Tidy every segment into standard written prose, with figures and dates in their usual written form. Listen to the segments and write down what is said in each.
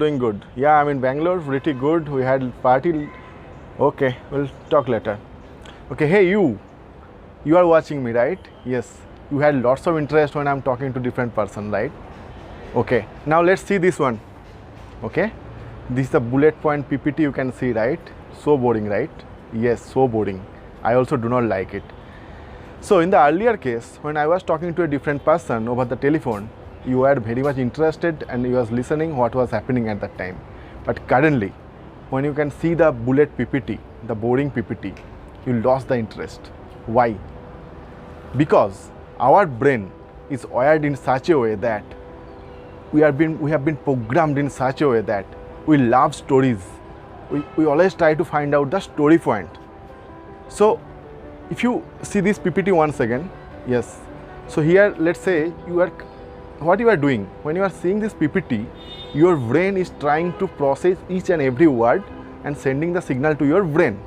doing good. Yeah, I'm in Bangalore, pretty good. We had party. Okay, we'll talk later. Okay, hey you are watching me, right? Yes, you had lots of interest when I'm talking to different person, right? Okay, now let's see this one. Okay, this is the bullet point PPT, you can see, right? So boring, right? Yes, so boring. I also do not like it. So in the earlier case, when I was talking to a different person over the telephone, you were very much interested and you was listening what was happening at that time. But currently, when you can see the bullet PPT, the boring PPT, you lost the interest. Why? Because our brain is wired in such a way that we have been programmed in such a way that we love stories. We always try to find out the story point. So if you see this PPT once again, yes. So here, let's say what you are doing when you are seeing this PPT, your brain is trying to process each and every word and sending the signal to your brain,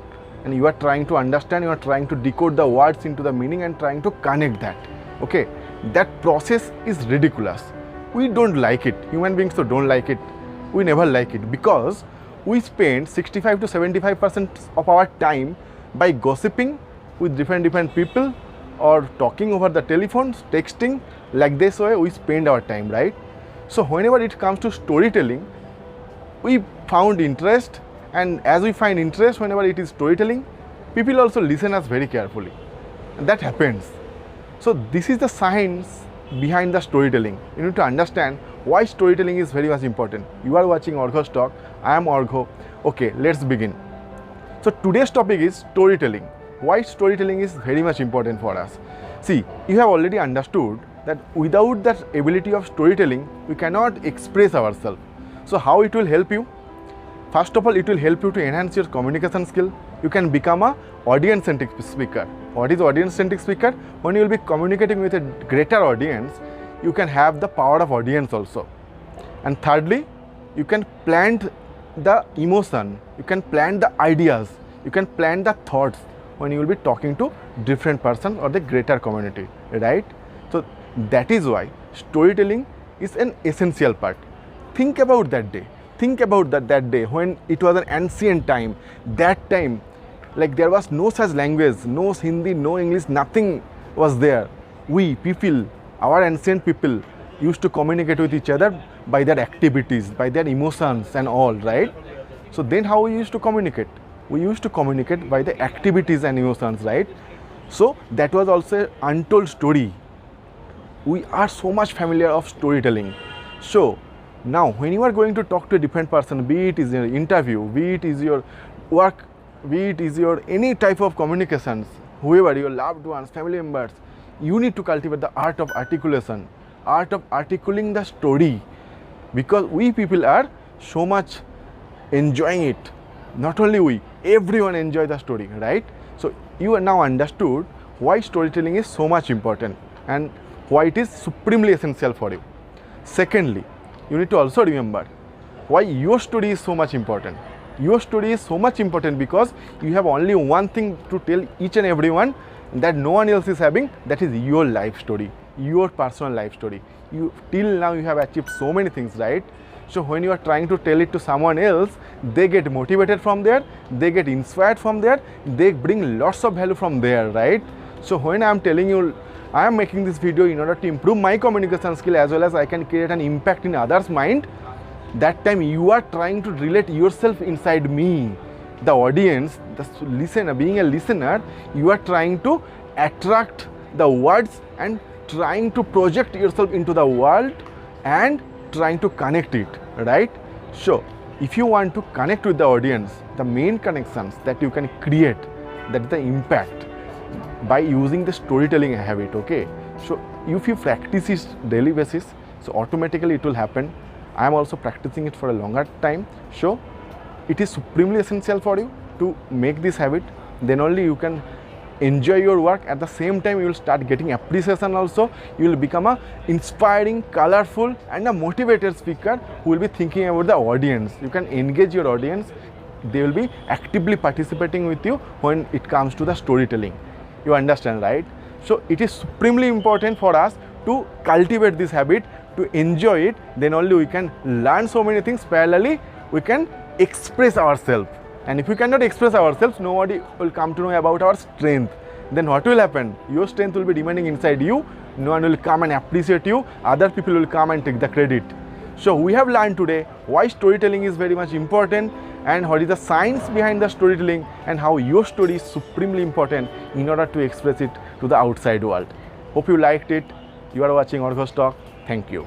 and you are trying to understand, you are trying to decode the words into the meaning and trying to connect that. Okay, that process is ridiculous. We don't like it. Human beings don't like it. We never like it because we spend 65 to 75% of our time by gossiping with different people or talking over the telephones, texting. Like this way we spend our time, right? So whenever it comes to storytelling, we found interest, and as we find interest whenever it is storytelling, people also listen us very carefully, and that happens. So this is the science behind the storytelling. You need to understand why storytelling is very much important. You are watching Arghya's talk. I am Arghya. Okay, let's begin. So today's topic is storytelling. Why storytelling is very much important for us. See, you have already understood that without that ability of storytelling, we cannot express ourselves. So how it will help you? First of all, it will help you to enhance your communication skill. You can become a audience-centric speaker. What is audience-centric speaker? When you will be communicating with a greater audience, you can have the power of audience also. And thirdly, you can plant the emotion, you can plant the ideas, you can plant the thoughts when you will be talking to different person or the greater community, right? So that is why storytelling is an essential part. Think about that day. Think about that day when it was an ancient time. That time, like there was no such language, no Hindi, no English, nothing was there. We people, our ancient people used to communicate with each other by their activities, by their emotions and all, right? So then how we used to communicate? We used to communicate by the activities and emotions, right? So that was also an untold story. We are so much familiar of storytelling. So now when you are going to talk to a different person, be it is your interview, be it is your work, be it is your any type of communications, whoever, your loved ones, family members, you need to cultivate the art of articulation, art of articulating the story, because we people are so much enjoying it. Not only we, everyone enjoy the story, right? So you are now understood why storytelling is so much important and why it is supremely essential for you. Secondly, you need to also remember why your story is so much important. Your story is so much important because you have only one thing to tell each and everyone that no one else is having, that is your life story, your personal life story. You till now you have achieved so many things, right? So when you are trying to tell it to someone else, they get motivated from there, they get inspired from there, they bring lots of value from there, right? So when I am telling you, I am making this video in order to improve my communication skill as well as I can create an impact in others' mind, that time you are trying to relate yourself inside me, the audience, the listener, being a listener, you are trying to attract the words and trying to project yourself into the world and trying to connect it, right? So if you want to connect with the audience, the main connections that you can create, that is the impact, by using the storytelling habit. Okay, so if you practice it daily basis, so automatically it will happen. I am also practicing it for a longer time, so it is supremely essential for you to make this habit. Then only you can enjoy your work. At the same time, you will start getting appreciation also. You will become a inspiring, colorful and a motivated speaker who will be thinking about the audience. You can engage your audience. They will be actively participating with you when it comes to the storytelling. You understand, right? So it is supremely important for us to cultivate this habit, to enjoy it, then only we can learn so many things. Parallelly, we can express ourselves. And if we cannot express ourselves, nobody will come to know about our strength. Then what will happen? Your strength will be remaining inside you. No one will come and appreciate you. Other people will come and take the credit. So we have learned today why storytelling is very much important, and what is the science behind the storytelling, and how your story is supremely important in order to express it to the outside world. Hope you liked it. You are watching Arghya's Talk. Thank you.